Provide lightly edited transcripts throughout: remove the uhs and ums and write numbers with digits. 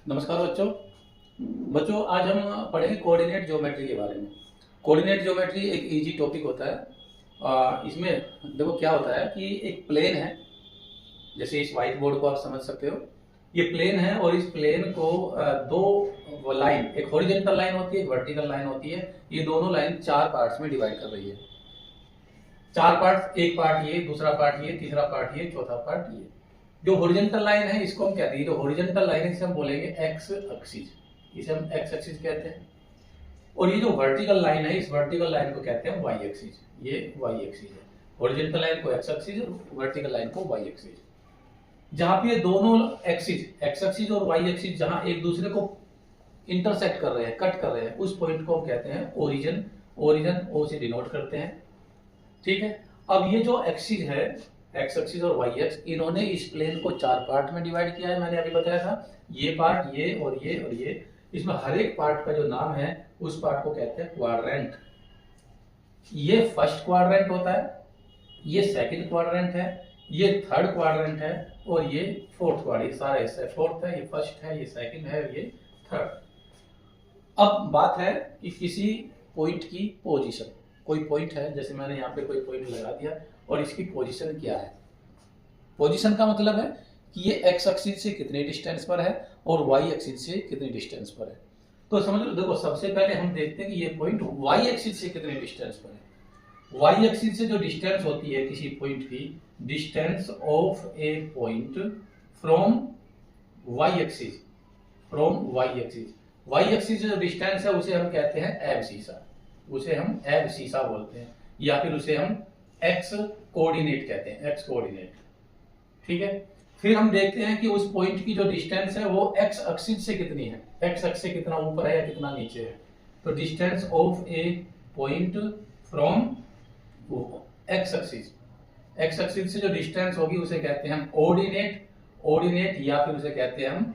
नमस्कार बच्चों। आज हम पढ़ेंगे कोऑर्डिनेट ज्योमेट्री के बारे में। कोऑर्डिनेट ज्योमेट्री एक इजी टॉपिक होता है। इसमें देखो क्या होता है कि एक प्लेन है, जैसे इस व्हाइट बोर्ड को आप समझ सकते हो। ये प्लेन है और इस प्लेन को दो लाइन, एक हॉरिजॉन्टल लाइन होती है, एक वर्टिकल लाइन होती है। ये दोनों लाइन चार पार्ट्स में डिवाइड कर रही है। चार पार्ट, एक पार्ट ये, दूसरा पार्ट ये, तीसरा पार्ट ये, चौथा पार्ट ये। जो हॉरिजॉन्टल लाइन है इसको हम कहते हैं, जो हॉरिजॉन्टल लाइन है इसे हम बोलेंगे एक्स एक्सिस, इसे हम एक्स एक्सिस कहते हैं। और ये जो वर्टिकल लाइन है, इस वर्टिकल लाइन को कहते हैं वाई एक्सिस, ये वाई एक्सिस है। हॉरिजॉन्टल लाइन को एक्स एक्सिस और वर्टिकल लाइन को वाई एक्सिस। जहां पे ये दोनों एक्सिस, एक्स एक्सिस और वाई एक्सिस, जहां एक दूसरे को इंटरसेक्ट कर रहे हैं, कट कर रहे हैं, उस पॉइंट को हम कहते हैं ओरिजिन। ओरिजिन ओ से डिनोट करते हैं, ठीक है। अब ये जो एक्सिस है, एक्स एक्सिस और वाई एक्स, इन्होंने इस प्लेन को चार पार्ट में डिवाइड किया है। मैंने अभी बताया था, ये पार्ट, ये और ये और ये। इसमें हर एक पार्ट का जो नाम है उस पार्ट को कहते हैं क्वाड्रेंट। ये फर्स्ट क्वाड्रेंट होता है, ये सेकंड क्वाड्रेंट है, ये थर्ड क्वाड्रेंट है और ये फोर्थ क्वाड्रेंट। सारा हिस्सा फोर्थ है, ये फर्स्ट है, ये सेकंड है, ये थर्ड। अब बात है कि किसी पॉइंट की पोजीशन, कोई पॉइंट है, जैसे मैंने यहाँ पे कोई पॉइंट लगा दिया और इसकी पोजीशन क्या है। पोजीशन का मतलब है कि ये एक्स एक्सिस से कितने डिस्टेंस पर है और वाई एक्सिस से कितने डिस्टेंस पर है। तो समझ लो, देखो सबसे पहले हम देखते हैं कि ये पॉइंट वाई एक्सिस से कितने डिस्टेंस पर है। वाई एक्सिस से जो डिस्टेंस होती है किसी पॉइंट की, distance of a point from Y axis, from Y axis. Y axis से जो डिस्टेंस है उसे हम कहते हैं एबसीसा, उसे हम एबसीसा बोलते हैं, या फिर उसे हम एक्स कोऑर्डिनेट कहते हैं, एक्स कोऑर्डिनेट, ठीक है। फिर हम देखते हैं कि उस पॉइंट की जो डिस्टेंस है वो एक्स एक्सिस से कितनी है, एक्स एक्सिस से कितना ऊपर है या कितना नीचे है। तो distance of a point from x axis, x axis से जो डिस्टेंस होगी उसे कहते हैं हम ऑर्डिनेट, ऑर्डिनेट, या फिर उसे कहते हैं हम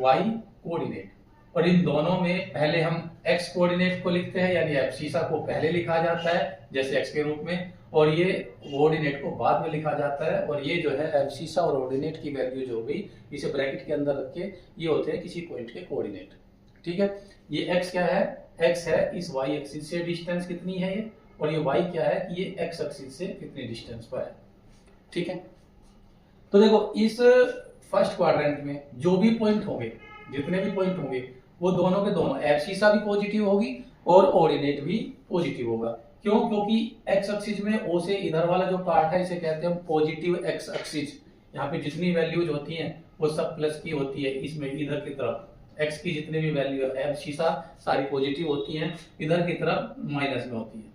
वाई कोऑर्डिनेट। और इन दोनों में पहले हम एक्स कोऑर्डिनेट को लिखते हैं, यानी एब्सिसा को पहले लिखा जाता है जैसे एक्स के रूप में, और ये ऑर्डिनेट को बाद में लिखा जाता है। और ये जो है एब्सिसा और ऑर्डिनेट की वैल्यू जो हुई, इसे ब्रैकेट के अंदर रख के, ये होते हैं किसी पॉइंट के कोऑर्डिनेट, ठीक है। ये एक्स क्या है, एक्स है इस वाई एक्सिस से डिस्टेंस कितनी है ये, और ये वाई क्या है कि ये एक्स एक्सिस से कितने डिस्टेंस पर है, ठीक है। तो देखो इस फर्स्ट क्वाड्रेंट में जो भी पॉइंट होंगे, जितने भी पॉइंट होंगे, वो दोनों के दोनों एब्सिसा भी पॉजिटिव होगी और ऑर्डिनेट भी पॉजिटिव होगा। क्यों? क्योंकि एक्स एक्सिस में ओ से इधर वाला जो पार्ट है इसे कहते हैं पॉजिटिव एक्स एक्सिस। यहाँ पे जितनी वैल्यूज होती हैं वो सब प्लस की होती है। इसमें इधर की तरफ एक्स की जितनी भी वैल्यू है एब्सिसा सारी पॉजिटिव होती हैं, इधर की तरफ माइनस में होती है।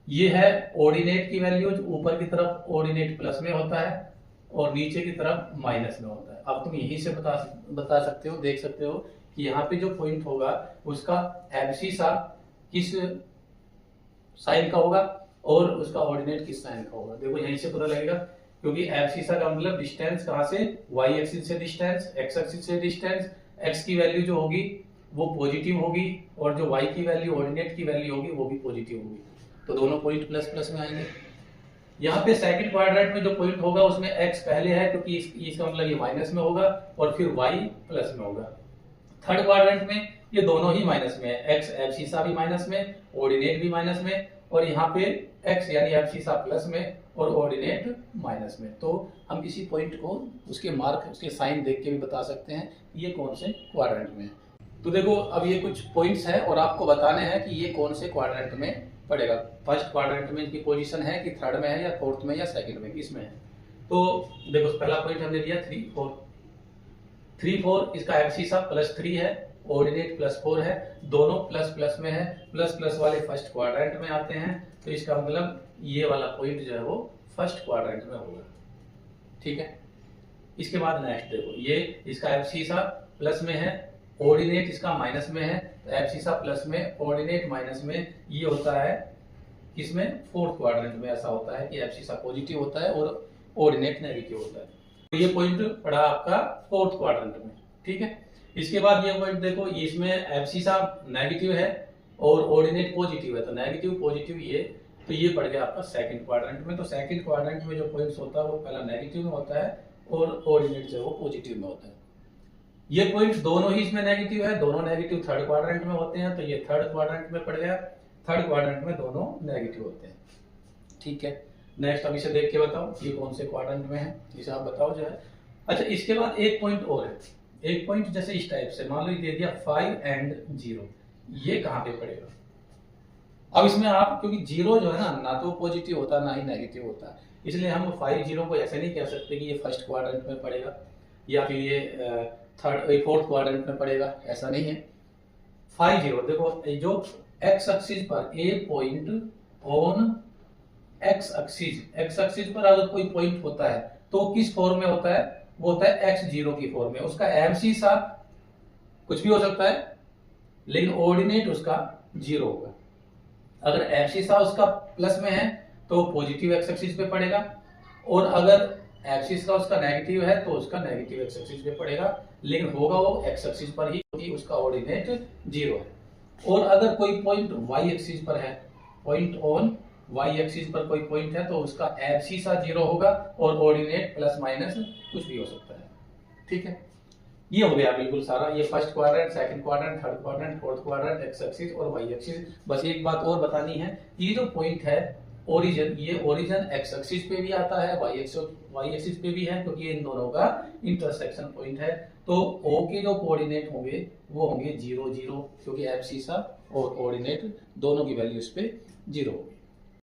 ये है ऑर्डिनेट की वैल्यूज, ऊपर की तरफ ऑर्डिनेट प्लस में होता है और नीचे की तरफ माइनस में होता है। अब तुम यहीं से बता सकते हो, देख सकते हो कि यहाँ पे जो पॉइंट होगा उसका एब्सिसा किस साइन का होगा और उसका ऑर्डिनेट किस साइन का होगा। देखो यहीं से पता लगेगा, क्योंकि एब्सिसा का मतलब डिस्टेंस कहाँ से, वाई एक्सिस से डिस्टेंस, एक्स एक्सिस से डिस्टेंस। एक्स की वैल्यू जो होगी वो पॉजिटिव होगी और जो वाई की वैल्यू, ऑर्डिनेट की वैल्यू होगी वो भी पॉजिटिव होगी। तो दोनों पॉइंट प्लस प्लस में आएंगे। यहाँ पे सेकंड क्वाड्रेंट में जो पॉइंट होगा उसमें एक्स पहले है, क्योंकि इसका मतलब ये माइनस में होगा, और फिर वाई प्लस में होगा। थर्ड क्वाड्रेंट में ये दोनों ही माइनस में है, एक्स एब्सिसा भी माइनस में, ऑर्डिनेट भी माइनस में, और यहाँ पे एक्स यानी एब्सिसा प्लस में और ऑर्डिनेट माइनस में। तो हम किसी पॉइंट को उसके मार्क, उसके साइन देख के भी बता सकते हैं ये कौन से क्वाड्रेंट में है। तो देखो अब ये कुछ पॉइंट्स हैं और आपको बताने हैं कि ये कौन से क्वाड्रेंट में पड़ेगा। फर्स्ट क्वाड्रेंट में इनकी पोजीशन है कि थर्ड में है या फोर्थ में या सेकंड में, किसमें है। तो देखो पहला पॉइंट हमने दिया 3 4, 3 4, इसका एब्सिसा +3 है, ऑर्डिनेट +4 है, दोनों प्लस प्लस में है। प्लस प्लस वाले फर्स्ट क्वाड्रेंट में आते हैं, तो इसका मतलब ये वाला पॉइंट जो है वो फर्स्ट क्वाड्रेंट में होगा, ठीक है। इसके बाद नेक्स्ट देखो, ये इसका एब्सिसा प्लस में है, ऑर्डिनेट इसका माइनस में है। तो एब्सिसा प्लस में, ऑर्डिनेट माइनस में, ये होता है किसमें, फोर्थ क्वाड्रेंट में। ऐसा होता है कि एब्सिसा पॉजिटिव होता है और ऑर्डिनेट नेगेटिव होता है। तो ये पॉइंट पड़ा आपका फोर्थ क्वाड्रेंट में, ठीक है। इसके बाद ये पॉइंट देखो, इसमें एब्सिसा नेगेटिव है और ऑर्डिनेट पॉजिटिव है, तो नेगेटिव पॉजिटिव ये, तो ये पड़ गया आपका सेकंड क्वाड्रेंट में। तो सेकंड क्वाड्रेंट में जो पॉइंट्स होता है वो पहला नेगेटिव में होता है और ऑर्डिनेट जो है वो पॉजिटिव में होता है। ये पॉइंट दोनों ही इसमें नेगेटिव है, दोनों नेगेटिव थर्ड क्वाड्रेंट में होते हैं, तो ये थर्ड क्वाड्रेंट में पड़ गया, थर्ड क्वाड्रेंट में दोनों नेगेटिव होते हैं। ठीक है, नेक्स्ट अब इसे देख के बताओ ये कौन से क्वाड्रेंट में है, इसे आप बताओ जो है। अच्छा, इसके बाद एक पॉइंट और है, एक पॉइंट जैसे इस टाइप से, मान लो दे दिया 5 and 0, ये कहाँ पे पड़ेगा? अब इसमें आप, क्योंकि 0 जो है ना तो पॉजिटिव होता ना ही नेगेटिव होता, इसलिए हम 5 0 को ऐसे नहीं कह सकते कि ये फर्स्ट क्वाड्रेंट में पड़ेगा या फिर ये थर्ड फोर्थ क्वाड्रेंट में पड़ेगा, ऐसा नहीं है। 5 0 देखो, जो एक्स एक्सिस पर ए पॉइंट ऑन एक्स एक्सिस पर अगर कोई पॉइंट होता है तो किस फॉर्म में होता है? वो होता है x0 की फॉर्म में, उसका एब्सिसा कुछ भी हो सकता है लेकिन ऑर्डिनेट उसका 0 होगा। अगर एब्सिसा उसका प्लस में है तो पॉजिटिव एक्स एक्सिस पे पड़ेगा, और अगर एक्सिस का उसका नेगेटिव है तो उसका नेगेटिव एक्स एक्सिस पे पड़ेगा, लेकिन होगा वो एक्स एक्सिस पर ही क्योंकि उसका ऑर्डिनेट 0 है। और अगर कोई पॉइंट वाई एक्सिस पर है, पॉइंट ऑन वाई एक्सिस पर कोई पॉइंट है तो उसका एब्सिसा 0 होगा और ऑर्डिनेट प्लस माइनस कुछ भी हो सकता है। ठीक है, ये हो गया बिल्कुल सारा, ये first quadrant, second quadrant, third quadrant, fourth quadrant, x axis और वाई एक्सिस। बस एक बात और बतानी है, ये जो पॉइंट है ओरिजिन, ये ओरिजिन एक्स एक्सिस पे भी आता है, वाई एक्सिस पे भी है, क्योंकि इन दोनों का इंटरसेक्शन पॉइंट है। तो ओ के जो कोऑर्डिनेट होंगे वो होंगे 0 0, क्योंकि एब्सिसा और कोऑर्डिनेट दोनों की वैल्यू इस पे 0 होगी।